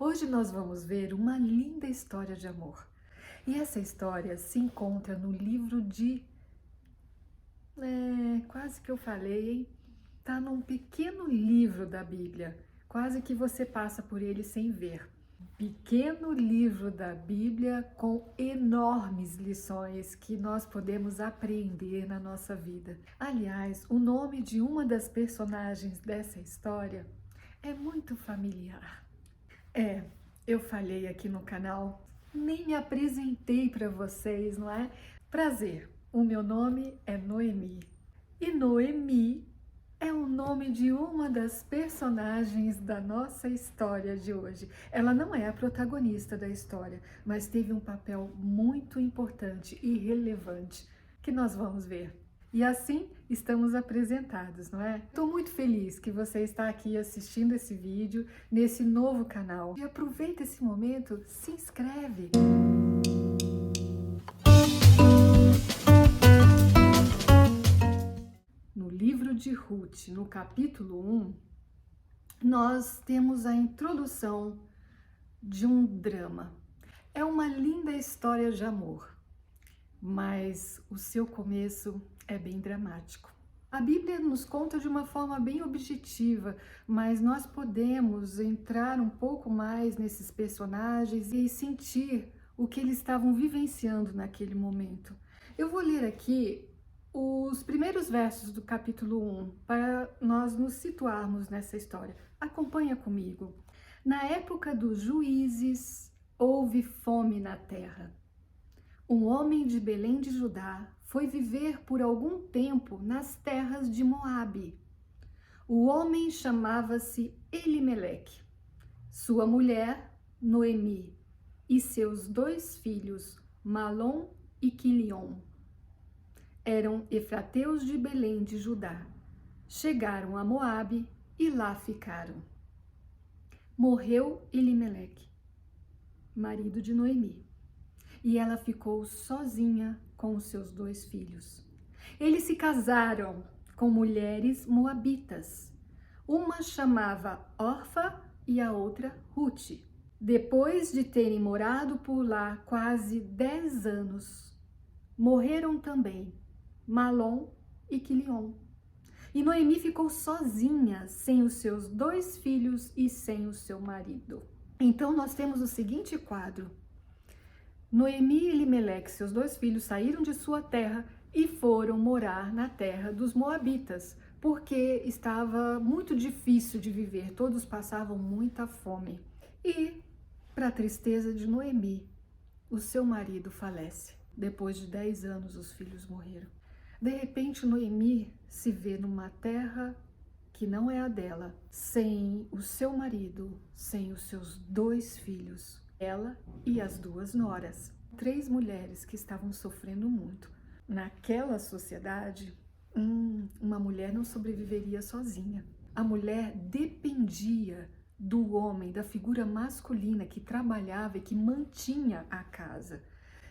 Hoje nós vamos ver uma linda história de amor. E essa história se encontra no livro de... quase que eu falei, hein? Tá num pequeno livro da Bíblia. Quase que você passa por ele sem ver. Pequeno livro da Bíblia com enormes lições que nós podemos aprender na nossa vida. Aliás, o nome de uma das personagens dessa história é muito familiar. Eu falhei aqui no canal, nem me apresentei para vocês, não é? Prazer, o meu nome é Noemi. E Noemi é o nome de uma das personagens da nossa história de hoje. Ela não é a protagonista da história, mas teve um papel muito importante e relevante que nós vamos ver. E assim estamos apresentados, não é? Estou muito feliz que você está aqui assistindo esse vídeo nesse novo canal. E aproveita esse momento, se inscreve! No livro de Ruth, no capítulo 1, nós temos a introdução de um drama. É uma linda história de amor, mas o seu começo é bem dramático. A Bíblia nos conta de uma forma bem objetiva, mas nós podemos entrar um pouco mais nesses personagens e sentir o que eles estavam vivenciando naquele momento. Eu vou ler aqui os primeiros versos do capítulo 1 para nós nos situarmos nessa história. Acompanha comigo. Na época dos juízes, houve fome na terra. Um homem de Belém de Judá foi viver por algum tempo nas terras de Moabe. O homem chamava-se Elimeleque, sua mulher Noemi e seus 2 filhos, Malom e Quilion. Eram efrateus de Belém de Judá. Chegaram a Moabe e lá ficaram. Morreu Elimeleque, marido de Noemi, e ela ficou sozinha com os seus 2 filhos. Eles se casaram com mulheres moabitas. Uma chamava Orfa e a outra Ruth. Depois de terem morado por lá quase 10 anos, morreram também Malom e Quilion. E Noemi ficou sozinha, sem os seus 2 filhos e sem o seu marido. Então nós temos o seguinte quadro. Noemi e Elimeleque, seus 2 filhos, saíram de sua terra e foram morar na terra dos Moabitas, porque estava muito difícil de viver, todos passavam muita fome. E, para a tristeza de Noemi, o seu marido falece. Depois de 10 anos, os filhos morreram. De repente, Noemi se vê numa terra que não é a dela, sem o seu marido, sem os seus 2 filhos, ela e as 2 noras. 3 mulheres que estavam sofrendo muito. Naquela sociedade, uma mulher não sobreviveria sozinha. A mulher dependia do homem, da figura masculina que trabalhava e que mantinha a casa.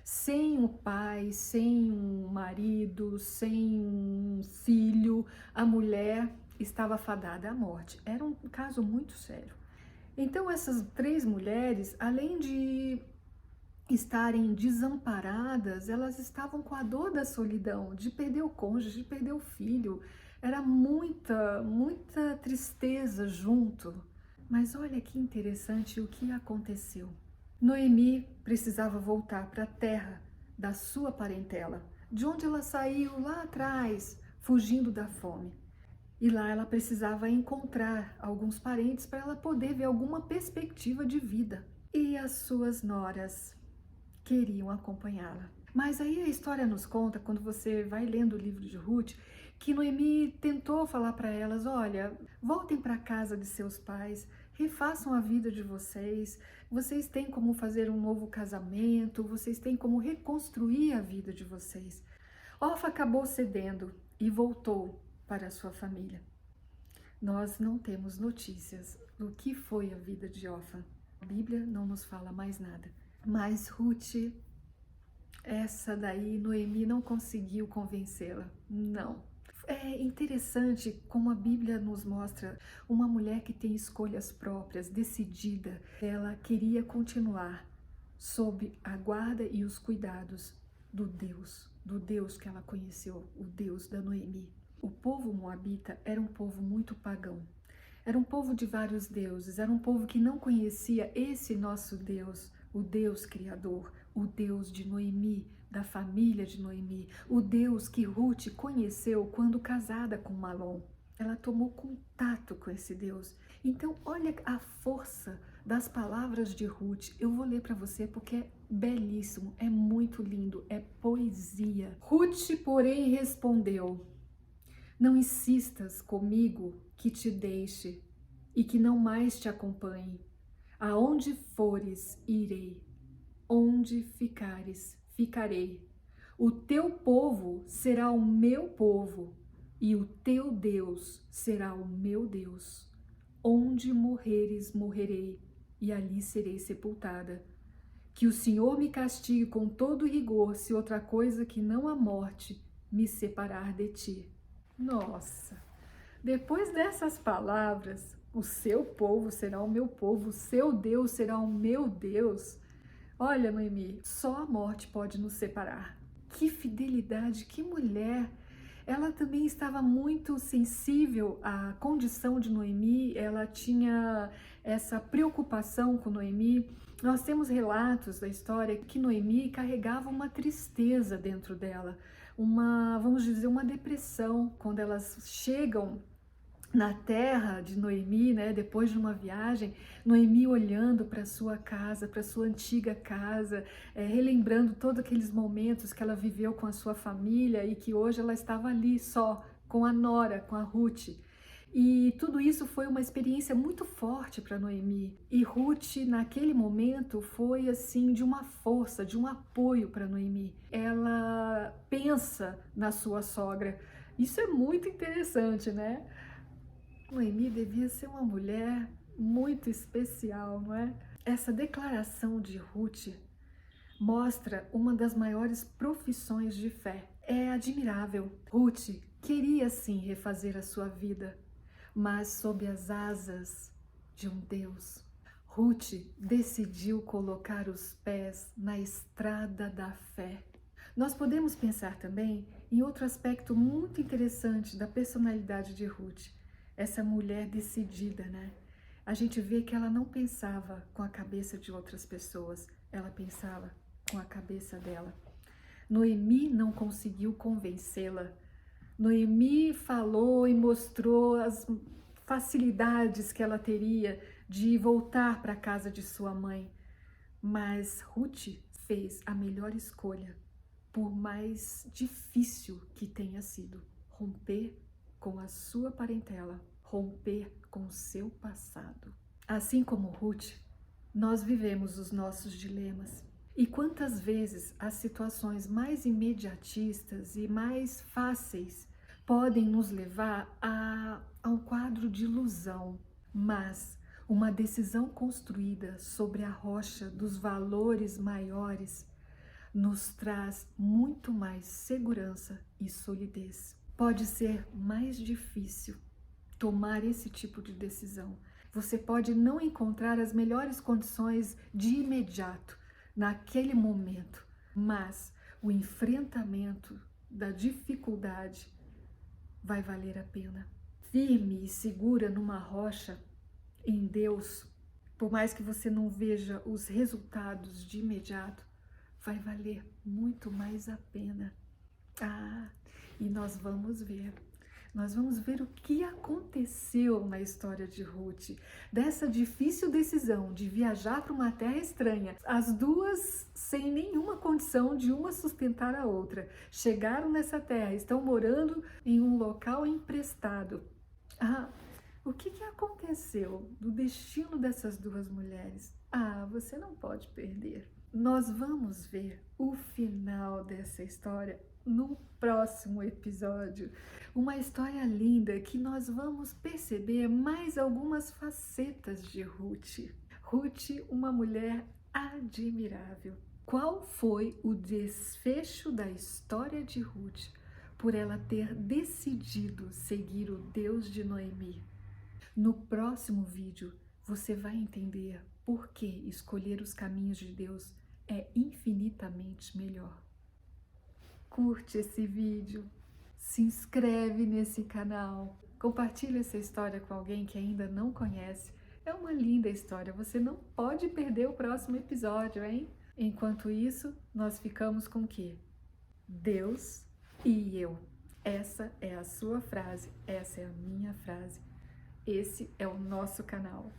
Sem o pai, sem um marido, sem um filho, a mulher estava fadada à morte. Era um caso muito sério. Então essas 3 mulheres, além de estarem desamparadas, elas estavam com a dor da solidão, de perder o cônjuge, de perder o filho. Era muita tristeza junto. Mas olha que interessante o que aconteceu. Noemi precisava voltar para a terra da sua parentela, de onde ela saiu lá atrás, fugindo da fome. E lá ela precisava encontrar alguns parentes para ela poder ver alguma perspectiva de vida. E as suas noras queriam acompanhá-la. Mas aí a história nos conta, quando você vai lendo o livro de Ruth, que Noemi tentou falar para elas, olha, voltem para a casa de seus pais, refaçam a vida de vocês têm como fazer um novo casamento, vocês têm como reconstruir a vida de vocês. Orfa acabou cedendo e voltou para a sua família. Nós não temos notícias do que foi a vida de Orfa. A Bíblia não nos fala mais nada. Mas Ruth, essa daí, Noemi não conseguiu convencê-la. Não. É interessante como a Bíblia nos mostra uma mulher que tem escolhas próprias, decidida. Ela queria continuar sob a guarda e os cuidados do Deus que ela conheceu, o Deus da Noemi. O povo moabita era um povo muito pagão. Era um povo de vários deuses, era um povo que não conhecia esse nosso Deus, o Deus Criador, o Deus de Noemi, da família de Noemi, o Deus que Ruth conheceu quando casada com Malom. Ela tomou contato com esse Deus. Então, olha a força das palavras de Ruth. Eu vou ler para você porque é belíssimo, é muito lindo, é poesia. Ruth, porém, respondeu: não insistas comigo que te deixe e que não mais te acompanhe. Aonde fores, irei. Onde ficares, ficarei. O teu povo será o meu povo e o teu Deus será o meu Deus. Onde morreres, morrerei e ali serei sepultada. Que o Senhor me castigue com todo rigor se outra coisa que não a morte me separar de ti. Nossa, depois dessas palavras, o seu povo será o meu povo, o seu Deus será o meu Deus. Olha, Noemi, só a morte pode nos separar. Que fidelidade, que mulher! Ela também estava muito sensível à condição de Noemi, ela tinha essa preocupação com Noemi. Nós temos relatos da história que Noemi carregava uma tristeza dentro dela, vamos dizer, uma depressão, quando elas chegam na terra de Noemi, né, depois de uma viagem, Noemi olhando para sua casa, para sua antiga casa, relembrando todos aqueles momentos que ela viveu com a sua família e que hoje ela estava ali só, com a nora, com a Ruth. E tudo isso foi uma experiência muito forte para Noemi. E Ruth, naquele momento, foi assim de uma força, de um apoio para Noemi. Ela pensa na sua sogra. Isso é muito interessante, né? Noemi devia ser uma mulher muito especial, não é? Essa declaração de Ruth mostra uma das maiores profissões de fé. É admirável. Ruth queria sim refazer a sua vida, mas sob as asas de um Deus. Ruth decidiu colocar os pés na estrada da fé. Nós podemos pensar também em outro aspecto muito interessante da personalidade de Ruth. Essa mulher decidida, né? A gente vê que ela não pensava com a cabeça de outras pessoas, ela pensava com a cabeça dela. Noemi não conseguiu convencê-la. Noemi falou e mostrou as facilidades que ela teria de voltar para a casa de sua mãe. Mas Ruth fez a melhor escolha, por mais difícil que tenha sido, romper com a sua parentela, romper com o seu passado. Assim como Ruth, nós vivemos os nossos dilemas. E quantas vezes as situações mais imediatistas e mais fáceis podem nos levar a um quadro de ilusão, mas uma decisão construída sobre a rocha dos valores maiores nos traz muito mais segurança e solidez. Pode ser mais difícil tomar esse tipo de decisão. Você pode não encontrar as melhores condições de imediato, naquele momento, mas o enfrentamento da dificuldade vai valer a pena. Firme e segura numa rocha em Deus, por mais que você não veja os resultados de imediato, vai valer muito mais a pena. E nós vamos ver. Nós vamos ver o que aconteceu na história de Ruth, dessa difícil decisão de viajar para uma terra estranha. As duas, sem nenhuma condição de uma sustentar a outra, chegaram nessa terra, estão morando em um local emprestado. O que aconteceu do destino dessas duas mulheres? Você não pode perder. Nós vamos ver o final dessa história no próximo episódio. Uma história linda que nós vamos perceber mais algumas facetas de Ruth. Ruth, uma mulher admirável. Qual foi o desfecho da história de Ruth? por ela ter decidido seguir o Deus de Noemi. No próximo vídeo, você vai entender por que escolher os caminhos de Deus é infinitamente melhor. Curte esse vídeo, se inscreve nesse canal, compartilha essa história com alguém que ainda não conhece. É uma linda história, você não pode perder o próximo episódio, hein? Enquanto isso, nós ficamos com o quê? Deus e eu. Essa é a sua frase, essa é a minha frase. Esse é o nosso canal.